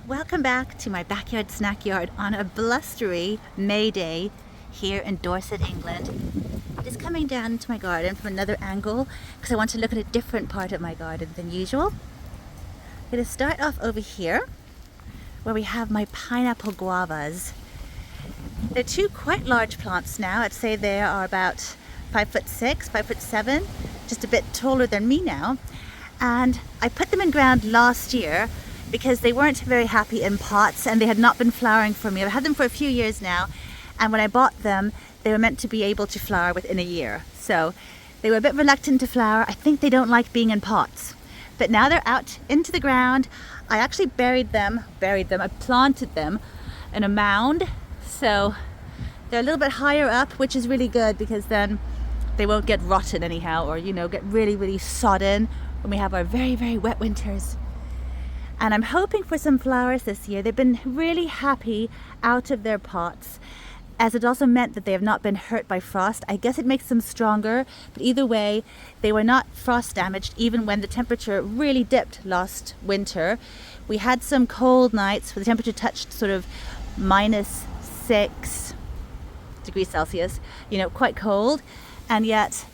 Welcome back to my backyard snack yard on a blustery May day here in Dorset, England. Just coming down into my garden from another angle because I want to look at a different part of my garden than usual. I'm going to start off over here where we have my pineapple guavas. They're two quite large plants now. I'd say they are about 5'6", 5'7", just a bit taller than me now. And I put them in ground last year because they weren't very happy in pots and they had not been flowering for me. I've had them for a few years now, and when I bought them, they were meant to be able to flower within a year. So they were a bit reluctant to flower. I think they don't like being in pots. But now they're out into the ground. I actually buried them, I planted them in a mound. So they're a little bit higher up, which is really good because then they won't get rotten anyhow, or get really, really sodden when we have our very, very wet winters. And I'm hoping for some flowers this year. They've been really happy out of their pots, as it also meant that they have not been hurt by frost. I guess it makes them stronger, but either way, they were not frost damaged even when the temperature really dipped last winter. We had some cold nights where the temperature touched sort of -6 degrees Celsius, quite cold. And yet,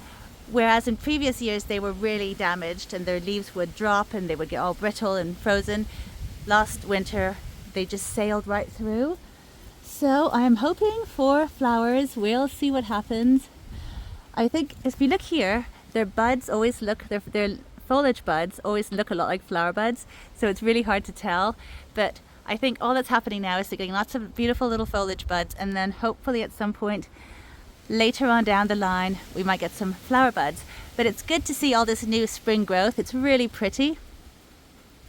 whereas in previous years they were really damaged and their leaves would drop and they would get all brittle and frozen, last winter they just sailed right through. So I am hoping for flowers. We'll see what happens. I think if you look here, their foliage buds always look a lot like flower buds, so it's really hard to tell. But I think all that's happening now is they're getting lots of beautiful little foliage buds, and then hopefully at some point later on down the line we might get some flower buds. But it's good to see all this new spring growth. It's really pretty,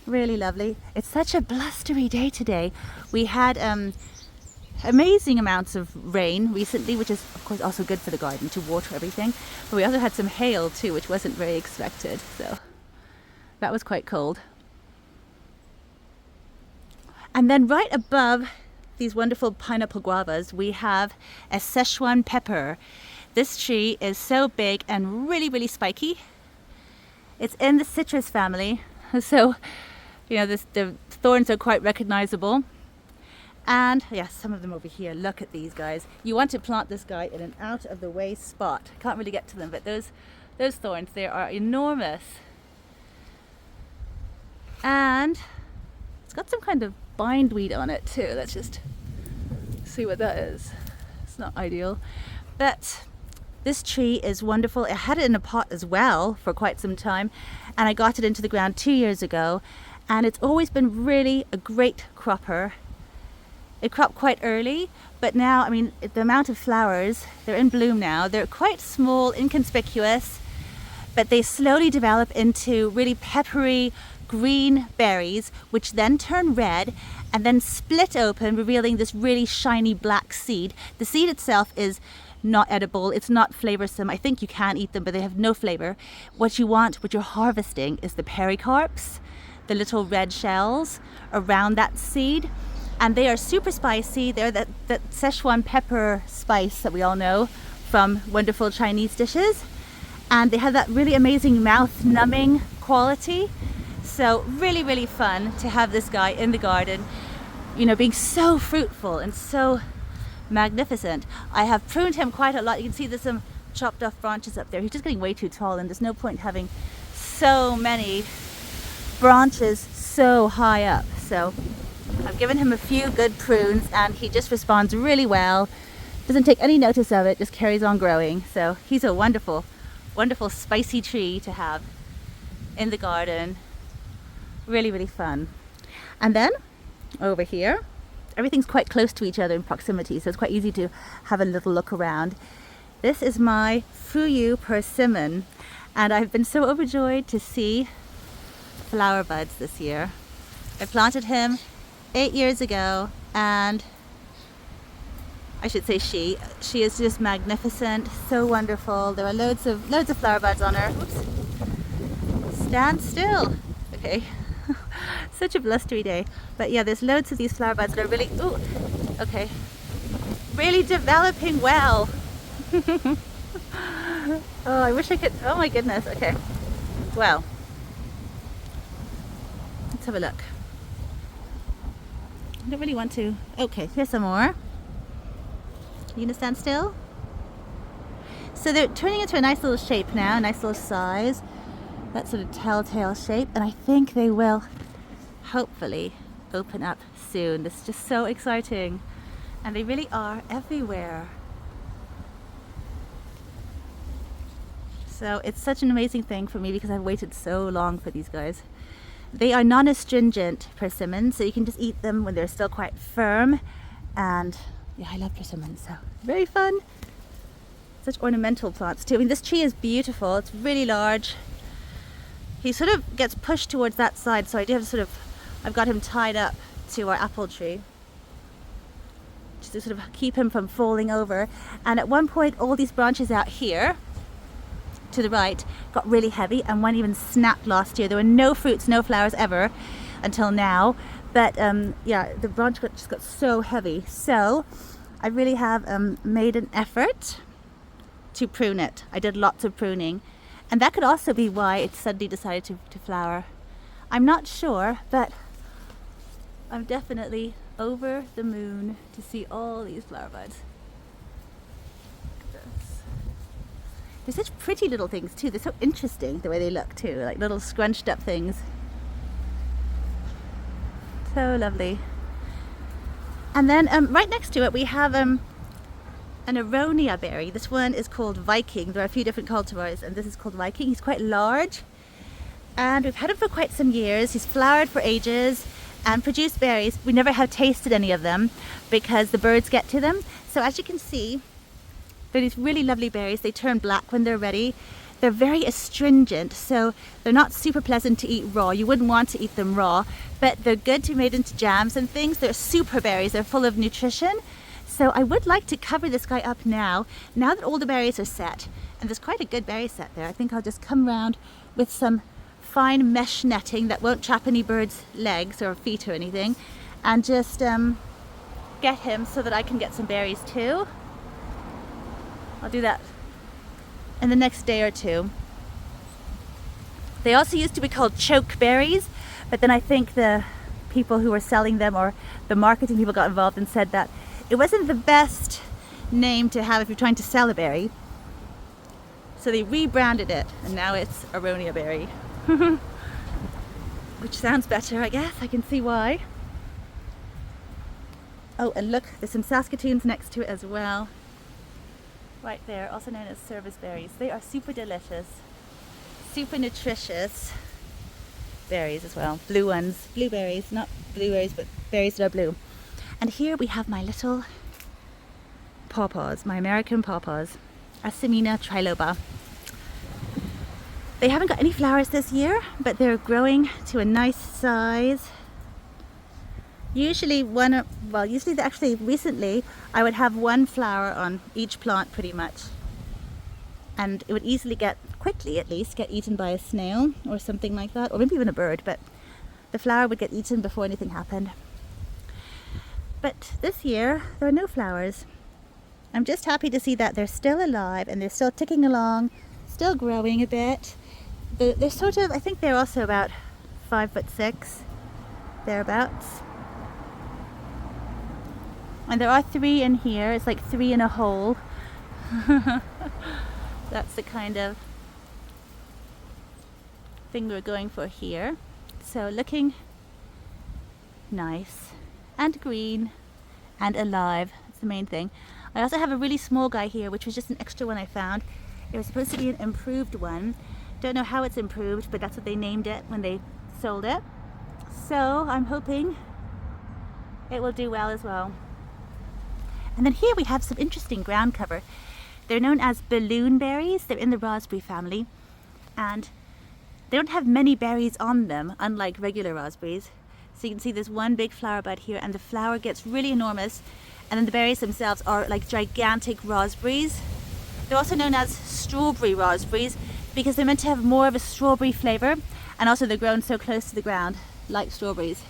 really lovely. It's such a blustery day today. We had amazing amounts of rain recently, which is of course also good for the garden to water everything, but we also had some hail too, which wasn't very expected, so that was quite cold. And then right above these wonderful pineapple guavas, we have a Szechuan pepper. This tree is so big and really, really spiky. It's in the citrus family, so the thorns are quite recognizable. And yes, some of them over here. Look at these guys. You want to plant this guy in an out of the way spot. Can't really get to them, but those thorns, they are enormous. And it's got some kind of bindweed on it too. Let's just see what that is. It's not ideal, but this tree is wonderful. I had it in a pot as well for quite some time, and I got it into the ground 2 years ago, and it's always been really a great cropper. It cropped quite early, but now, the amount of flowers, they're in bloom now. They're quite small, inconspicuous, but they slowly develop into really peppery green berries, which then turn red and then split open, revealing this really shiny black seed. The seed itself is not edible. It's not flavorsome. I think you can eat them, but they have no flavor. What you're harvesting is the pericarps, the little red shells around that seed. And they are super spicy. They're that Szechuan pepper spice that we all know from wonderful Chinese dishes. And they have that really amazing mouth numbing quality. So really, really fun to have this guy in the garden, being so fruitful and so magnificent. I have pruned him quite a lot. You can see there's some chopped off branches up there. He's just getting way too tall, and there's no point having so many branches so high up. So I've given him a few good prunes and he just responds really well. Doesn't take any notice of it, just carries on growing. So he's a wonderful, wonderful spicy tree to have in the garden. Really, really fun. And then over here, everything's quite close to each other in proximity, so it's quite easy to have a little look around. This is my Persimmon, and I've been so overjoyed to see flower buds this year. I planted him 8 years ago, and I should say she is just magnificent, so wonderful. There are loads of flower buds on her. Oops. Stand still. Okay. Such a blustery day, but yeah, there's loads of these flower buds that are really developing well. Oh, I wish I could. Oh my goodness. Okay, well, let's have a look. I don't really want to. Okay, here's some more. You gonna stand still? So they're turning into a nice little shape now, a nice little size. That sort of telltale shape, and I think they will hopefully open up soon. This is just so exciting, and they really are everywhere. So it's such an amazing thing for me because I've waited so long for these guys. They are non-astringent persimmons, so you can just eat them when they're still quite firm. And yeah, I love persimmons, so very fun. Such ornamental plants too. I mean, this tree is beautiful. It's really large. He sort of gets pushed towards that side, so I do have to I've got him tied up to our apple tree just to sort of keep him from falling over. And at one point, all these branches out here to the right got really heavy, and one even snapped last year. There were no fruits, no flowers ever until now, but yeah, the branch just got so heavy. So I really have made an effort to prune it. I did lots of pruning, and that could also be why it suddenly decided to flower. I'm not sure, but I'm definitely over the moon to see all these flower buds. They're such pretty little things too. They're so interesting the way they look too, like little scrunched up things. So lovely. And then right next to it we have an aronia berry. This one is called Viking. There are a few different cultivars, and this is called Viking. He's quite large, and we've had him for quite some years. He's flowered for ages and produced berries. We never have tasted any of them because the birds get to them. So as you can see, they're these really lovely berries. They turn black when they're ready. They're very astringent, so they're not super pleasant to eat raw. You wouldn't want to eat them raw, but they're good to be made into jams and things. They're super berries. They're full of nutrition. So I would like to cover this guy up now that all the berries are set. And there's quite a good berry set there. I think I'll just come around with some fine mesh netting that won't trap any birds' legs or feet or anything, and just get him so that I can get some berries too. I'll do that in the next day or two. They also used to be called choke berries, but then I think the people who were selling them, or the marketing people, got involved and said that it wasn't the best name to have if you're trying to sell a berry. So they rebranded it, and now it's aronia berry. Which sounds better, I guess. I can see why. Oh, and look, there's some Saskatoons next to it as well. Right there, also known as service berries. They are super delicious, super nutritious berries as well. Blue ones, blueberries, not blueberries, but berries that are blue. And here we have my little pawpaws, my American pawpaws, Asimina triloba. They haven't got any flowers this year, but they're growing to a nice size. Usually recently I would have one flower on each plant pretty much, and it would easily quickly at least get eaten by a snail or something like that, or maybe even a bird, but the flower would get eaten before anything happened. But this year there are no flowers. I'm just happy to see that they're still alive and they're still ticking along, still growing a bit. They're sort of, I think they're also about 5'6", thereabouts. And there are 3 in here. It's like 3 in a hole. That's the kind of thing we're going for here. So looking nice and green and alive. That's the main thing. I also have a really small guy here, which was just an extra one I found. It was supposed to be an improved one. Don't know how it's improved, but that's what they named it when they sold it. So I'm hoping it will do well as well. And then here we have some interesting ground cover. They're known as balloon berries. They're in the raspberry family, and they don't have many berries on them, unlike regular raspberries. So you can see there's one big flower bud here, and the flower gets really enormous, and then the berries themselves are like gigantic raspberries. They're also known as strawberry raspberries because they're meant to have more of a strawberry flavor, and also they're grown so close to the ground, like strawberries.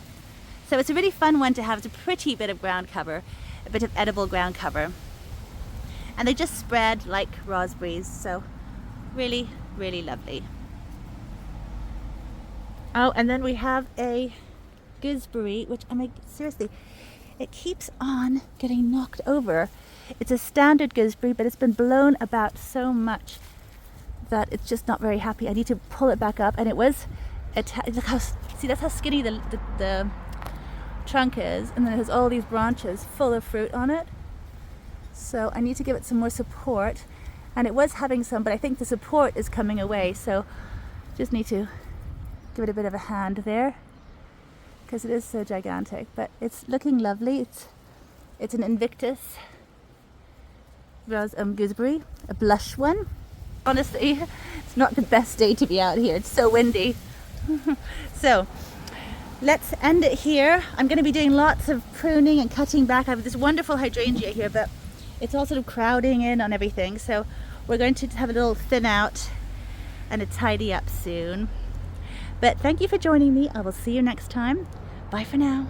So it's a really fun one to have. It's a pretty bit of ground cover, a bit of edible ground cover. And they just spread like raspberries, so really, really lovely. Oh, and then we have a gooseberry, which I mean, seriously, it keeps on getting knocked over. It's a standard gooseberry, but it's been blown about so much that it's just not very happy. I need to pull it back up, and it was, see, that's how skinny the trunk is, and then it has all these branches full of fruit on it. So I need to give it some more support, and it was having some, but I think the support is coming away, so just need to give it a bit of a hand there because it is so gigantic. But it's looking lovely. It's an Invictus gooseberry, a blush one. Honestly, it's not the best day to be out here. It's so windy. So let's end it here. I'm going to be doing lots of pruning and cutting back. I have this wonderful hydrangea here, but it's all sort of crowding in on everything. So we're going to have a little thin out and a tidy up soon. But thank you for joining me. I will see you next time. Bye for now.